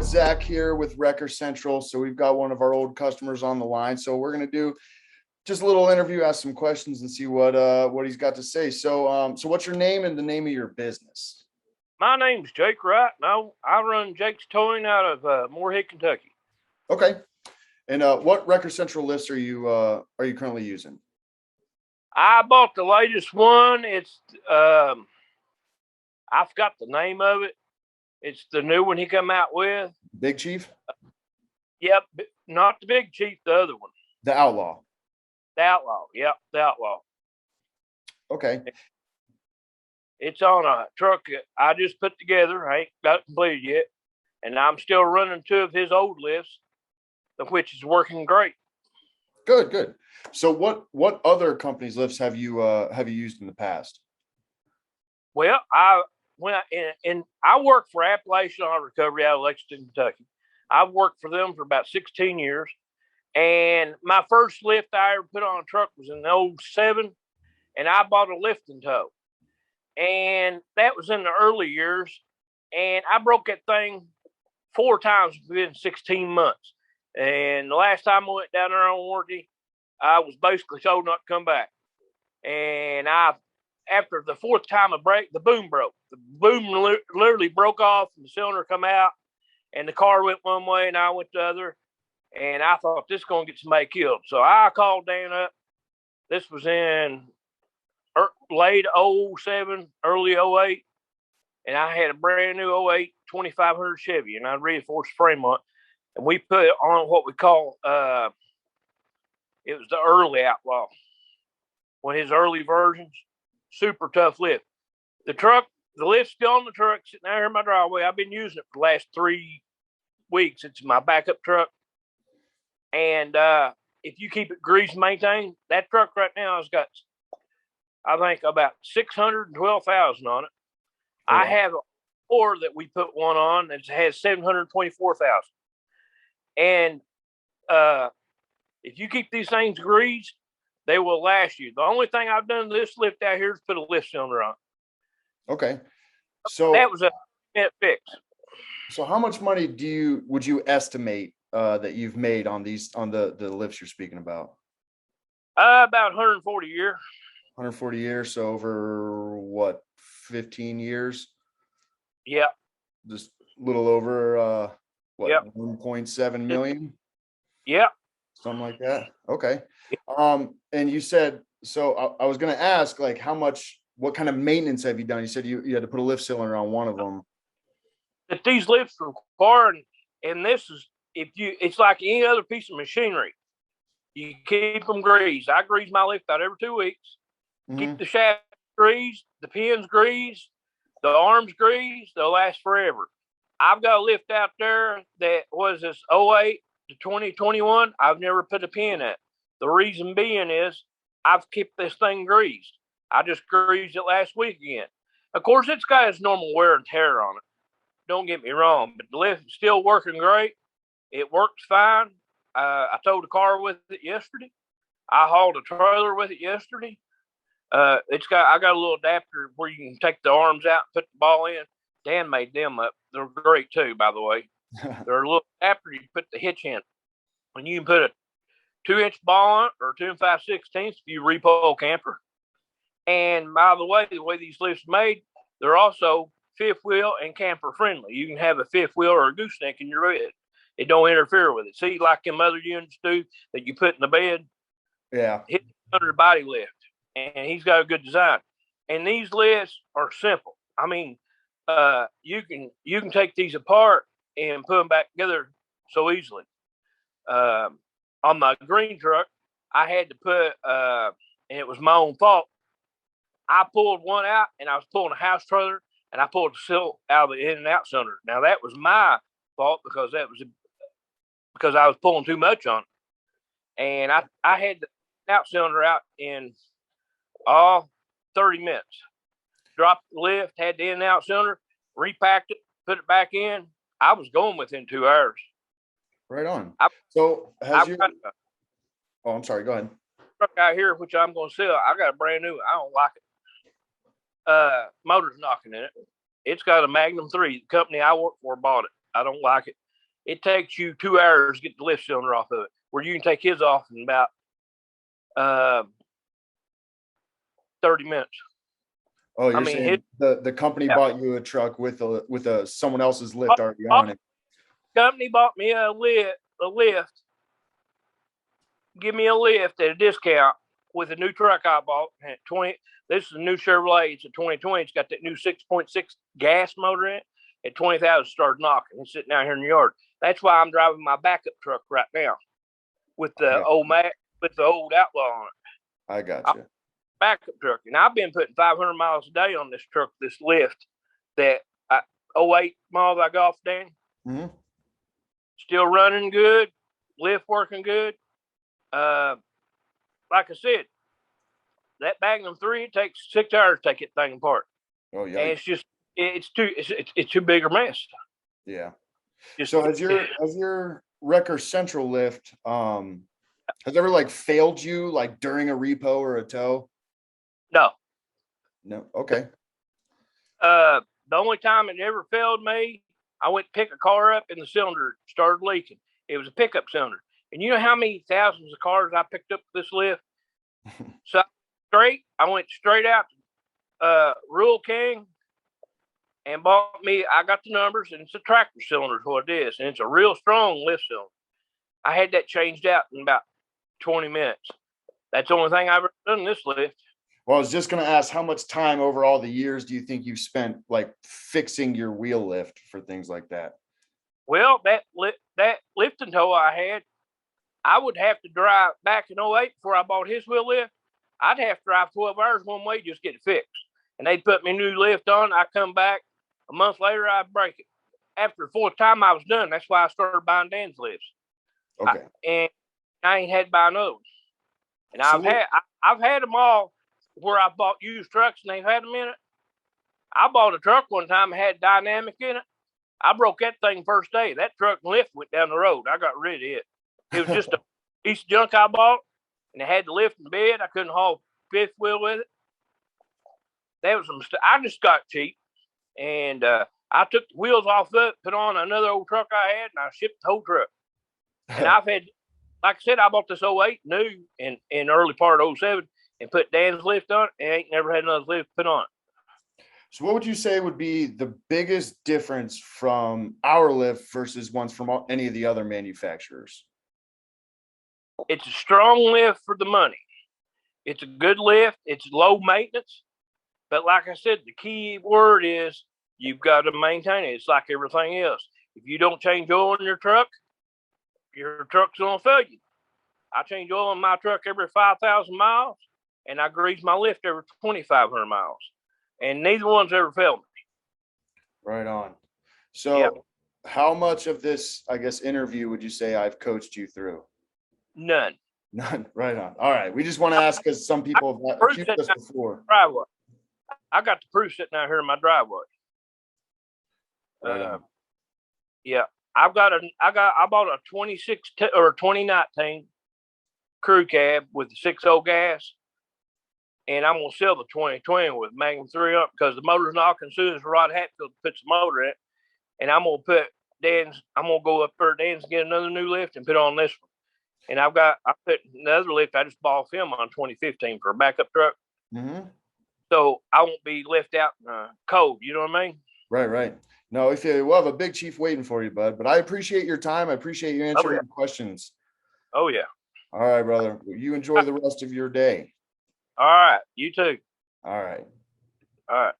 it's Zach here with Wrecker Central. So we've got one of our old customers on the line. So we're going to do just a little interview, ask some questions and see what he's got to say. So what's your name and the name of your business? My name's Jake Wright. No, I run Jake's Towing out of Moorhead, Kentucky. Okay. And what Wrecker Central lifts are you currently using? I bought the latest one. It's I forgot the name of it. It's the new one he come out with. Big Chief? Yep, not the Big Chief, the other one. The Outlaw. The Outlaw. Yep, the Outlaw. Okay. It's on a truck that I just put together. I ain't got it completed yet. And I'm still running two of his old lifts, which is working great. Good. So what other companies' lifts have you used in the past? Well, I work for Appalachian Auto Recovery out of Lexington, Kentucky. I've worked for them for about 16 years. And my first lift I ever put on a truck was in 07, and I bought a lift and tow. And that was in the early years. And I broke that thing 4 times within 16 months. And the last time I went down there on warranty, I was basically told not to come back. And after the 4th time of break, the boom broke. The boom literally broke off, and the cylinder come out, and the car went one way, and I went the other. And I thought, this is going to get somebody killed. So I called Dan up. This was in late 07, early 08. And I had a brand new 08 2500 Chevy, and I reinforced the frame on it. And we put it on what we call, it was the early Outlaw. One of his early versions, super tough lift. The lift's still on the truck, sitting out here in my driveway. I've been using it for the last 3 weeks. It's my backup truck. And if you keep it grease maintained, that truck right now has got, I think, about 612,000 on it. Oh, wow. I have a 4 that we put one on that has 724,000. And if you keep these things greased, they will last you. The only thing I've done to this lift out here is put a lift cylinder on. Okay. So that was a minute fix. So how much money would you estimate that you've made on the lifts you're speaking about? About 140 a year. 140 years, so over what, 15 years? Yeah. Just a little over yep. 1.7 million? Yeah. Something like that. Okay. And you said, so I was going to ask, like, what kind of maintenance have you done? You said you had to put a lift cylinder on one of them. That these lifts require, and this is, it's like any other piece of machinery. You keep them greased. I grease my lift out every 2 weeks. Mm-hmm. Keep the shaft greased, the pins greased, the arms greased. They'll last forever. I've got a lift out there that was this 08 to 2021. I've never put a pin in it. The reason being is I've kept this thing greased. I just greased it last week again. Of course, it's got its normal wear and tear on it. Don't get me wrong, but the lift is still working great. It works fine. I towed a car with it yesterday. I hauled a trailer with it yesterday. I got a little adapter where you can take the arms out and put the ball in. Dan made them up. They're great too, by the way. They're a little adapter you put the hitch in. And you can put a 2-inch ball on it or 2 5/16 if you repo a camper. And by the way these lifts are made, they're also 5th wheel and camper friendly. You can have a 5th wheel or a gooseneck in your bed. It don't interfere with it. See, like them other units do that you put in the bed. Yeah. Hit under the body lift. And he's got a good design. And these lifts are simple. I mean, you can take these apart and put them back together so easily. On my green truck, I had to put, and it was my own fault. I pulled one out, and I was pulling a house trailer, and I pulled the seal out of the in and out cylinder. Now that was my fault because I was pulling too much on it, and I had the out cylinder out in 30 minutes. Dropped the lift, had the in and out cylinder, repacked it, put it back in. I was going within 2 hours. Right on. Oh, I'm sorry. Go ahead. Truck out here, which I'm going to sell. I got a brand new one. I don't like it. Motor's knocking in it. It's got a Magnum 3. The company I work for bought it. I don't like it. it takes you 2 hours to get the lift cylinder off of it, where you can take his off in about 30 minutes. Oh, you're saying the company bought you a truck with someone else's lift already on it. Company bought me a lift, give me a lift at a discount with a new truck I bought at 20. This is a new Chevrolet. It's a 2020. It's got that new 6.6 gas motor in it. At 20,000, started knocking. It's sitting out here in the yard. That's why I'm driving my backup truck right now with the old Outlaw on it. I got you. Backup truck, and I've been putting 500 miles a day on this truck, this lift. That 08 miles I got off Dan. Mm-hmm. Still running good, lift working good. Like I said, that Magnum 3, it takes 6 hours to take it thing apart. Oh yeah. And it's too big a mess. Yeah. So has your Wrecker Central lift has ever like failed you like during a repo or a tow? No. Okay. The only time it ever failed me, I went to pick a car up and the cylinder started leaking. It was a pickup cylinder. And you know how many thousands of cars I picked up with this lift? So I went straight out to Rural King and I got the numbers, and it's a tractor cylinder is what it is. And it's a real strong lift cylinder. I had that changed out in about 20 minutes. That's the only thing I've ever done in this lift. Well, I was just going to ask, how much time over all the years do you think you've spent like fixing your wheel lift for things like that? Well, that lift and tow I had, I would have to drive back in 08 before I bought his wheel lift. I'd have to drive 12 hours one way just to get it fixed. And they'd put me a new lift on. I come back a month later, I'd break it. After the fourth time I was done, that's why I started buying Dan's lifts. Okay. And I ain't had to buy another one. And I've had them all where I bought used trucks and they've had them in it. I bought a truck one time that had dynamic in it. I broke that thing first day. That truck and lift went down the road. I got rid of it. It was just a piece of junk I bought, and it had the lift and bed. I couldn't haul fifth wheel with it. That was a mistake. I just got cheap, and I took the wheels off of it, put on another old truck I had, and I shipped the whole truck. And I've had, like I said, I bought this 08 new in early part of 07 and put Dan's lift on it, and ain't never had another lift put on it. So what would you say would be the biggest difference from our lift versus ones from any of the other manufacturers? It's a strong lift for the money. It's a good lift. It's low maintenance. But like I said, the key word is you've got to maintain it. It's like everything else. If you don't change oil in your truck's going to fail you. I change oil in my truck every 5,000 miles, and I grease my lift every 2,500 miles. And neither one's ever failed me. Right on. So How much of this, I guess, interview would you say I've coached you through? None. None. Right on. All right. We just want to ask because some people have accused us before. Driveway. I got the proof sitting out here in my driveway. Right yeah. I bought a 2019 crew cab with the 6.0 gas. And I'm going to sell the 2020 with Magnum 3 up because the motor's knocking as soon as Rod Hatfield puts the motor in it. And I'm going to go up there, Dan's, get another new lift and put on this one. And I put another lift I just bought him on 2015 for a backup truck. Mm-hmm. So I won't be left out cold. You know what I mean? Right. No, we'll have a big chief waiting for you, bud. But I appreciate your time. I appreciate you answering your questions. Oh, yeah. All right, brother. You enjoy the rest of your day. All right. You too. All right. All right.